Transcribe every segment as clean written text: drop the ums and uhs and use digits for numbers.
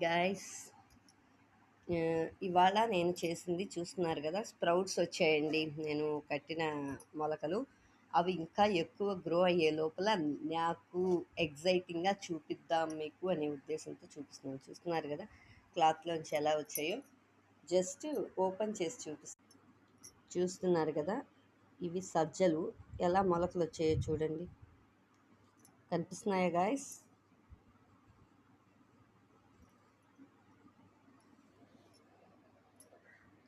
Guys ఇవాళ నేను చేసింది చూస్తున్నారు కదా, స్ప్రౌట్స్ వచ్చాయండి. నేను కట్టిన మొలకలు అవి ఇంకా ఎక్కువ గ్రో అయ్యే లోపల నాకు ఎగ్జైటింగ్గా చూపిద్దాం మీకు అనే ఉద్దేశంతో చూస్తున్నారు కదా, క్లాత్లోంచి ఎలా వచ్చాయో జస్ట్ ఓపెన్ చేసి చూస్తున్నారు కదా. ఇవి సజ్జలు ఎలా మొలకలు వచ్చాయో చూడండి. కనిపిస్తున్నాయా గాయస్?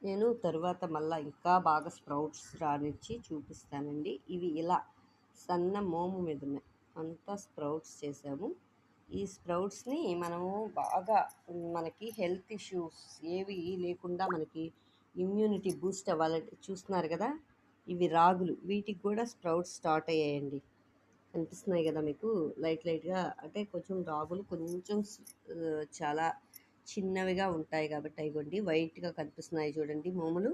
నేను తరువాత మళ్ళీ ఇంకా బాగా స్ప్రౌట్స్ రానిచ్చి చూపిస్తానండి. ఇవి ఇలా సన్న మోము మీద అంతా స్ప్రౌట్స్ చేసాము. ఈ స్ప్రౌట్స్ని మనము బాగా మనకి హెల్త్ ఇష్యూస్ ఏవి లేకుండా మనకి ఇమ్యూనిటీ బూస్ట్ అవ్వాలంటే చూస్తున్నారు కదా, ఇవి రాగులు, వీటికి కూడా స్ప్రౌట్స్ స్టార్ట్ అయ్యాయండి. కనిపిస్తున్నాయి కదా మీకు, లైట్గా. అంటే కొంచెం రాగులు కొంచెం చాలా చిన్నవిగా ఉంటాయి కాబట్టి అయిగోండి వైట్గా కనిపిస్తున్నాయి చూడండి మోములు.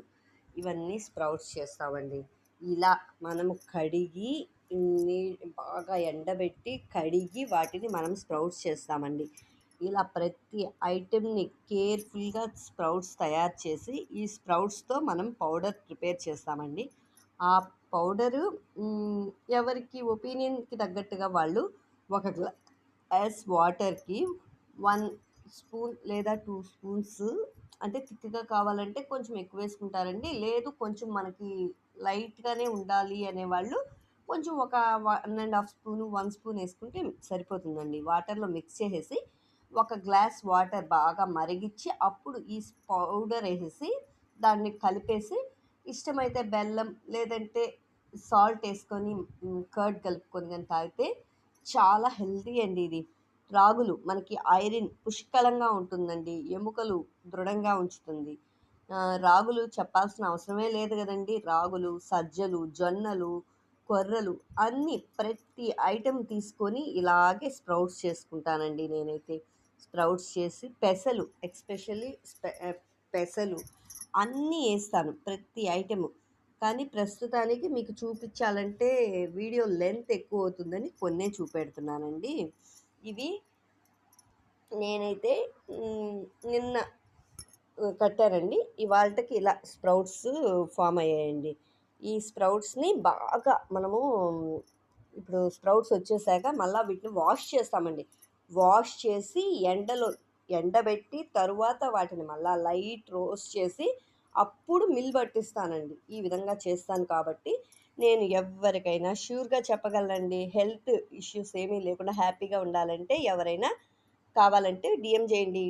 ఇవన్నీ స్ప్రౌట్స్ చేస్తామండి. ఇలా మనము కడిగి బాగా ఎండబెట్టి కడిగి వాటిని మనం స్ప్రౌట్స్ చేస్తామండి. ఇలా ప్రతి ఐటెంని కేర్ఫుల్గా స్ప్రౌట్స్ తయారు చేసి ఈ స్ప్రౌట్స్తో మనం పౌడర్ ప్రిపేర్ చేస్తామండి. ఆ పౌడరు ఎవరికి ఒపీనియన్కి తగ్గట్టుగా వాళ్ళు ఒక గ్లాస్ వాటర్కి 1 స్పూన్ లేదా 2 స్పూన్స్, అంటే థిక్గా కావాలంటే కొంచెం ఎక్కువ వేసుకుంటారండి. లేదు కొంచెం మనకి లైట్గానే ఉండాలి అనేవాళ్ళు కొంచెం ఒక 1.5 స్పూను 1 స్పూన్ వేసుకుంటే సరిపోతుందండి. వాటర్లో మిక్స్ చేసేసి ఒక గ్లాస్ వాటర్ బాగా మరిగించి అప్పుడు ఈ పౌడర్ వేసేసి దాన్ని కలిపేసి ఇష్టమైతే బెల్లం లేదంటే సాల్ట్ వేసుకొని కర్డ్ కలుపుకొని కానీ తాగితే చాలా హెల్తీ అండి. ఇది రాగులు మనకి ఐరన్ పుష్కలంగా ఉంటుందండి, ఎముకలు దృఢంగా ఉంచుతుంది. రాగులు చెప్పాల్సిన అవసరమే లేదు కదండి. రాగులు, సజ్జలు, జొన్నలు, కొర్రలు అన్నీ ప్రతి ఐటెం తీసుకొని ఇలాగే స్ప్రౌట్స్ చేసుకుంటానండి నేనైతే. స్ప్రౌట్స్ చేసి పెసలు, ఎస్పెషల్లీ పెసలు అన్నీ వేస్తాను ప్రతి ఐటెము. కానీ ప్రస్తుతానికి మీకు చూపించాలంటే వీడియో లెంత్ ఎక్కువ అవుతుందని కొన్నే చూపెడుతున్నానండి. ఇవి నేనైతే నిన్న కట్టానండి. ఇవాళకి ఇలా స్ప్రౌట్స్ ఫామ్ అయ్యాయండి. ఈ స్ప్రౌట్స్ని బాగా మనము ఇప్పుడు స్ప్రౌట్స్ వచ్చేసాక మళ్ళీ వీటిని వాష్ చేస్తామండి. వాష్ చేసి ఎండబెట్టి తరువాత వాటిని మళ్ళీ లైట్ రోస్ట్ చేసి అప్పుడు మిల్ పట్టిస్తానండి. ఈ విధంగా చేస్తాను కాబట్టి నేను ఎవరికైనా ష్యూర్గా చెప్పగలనండి, హెల్త్ ఇష్యూస్ ఏమీ లేకుండా హ్యాపీగా ఉండాలంటే ఎవరైనా కావాలంటే డిఎం చేయండి.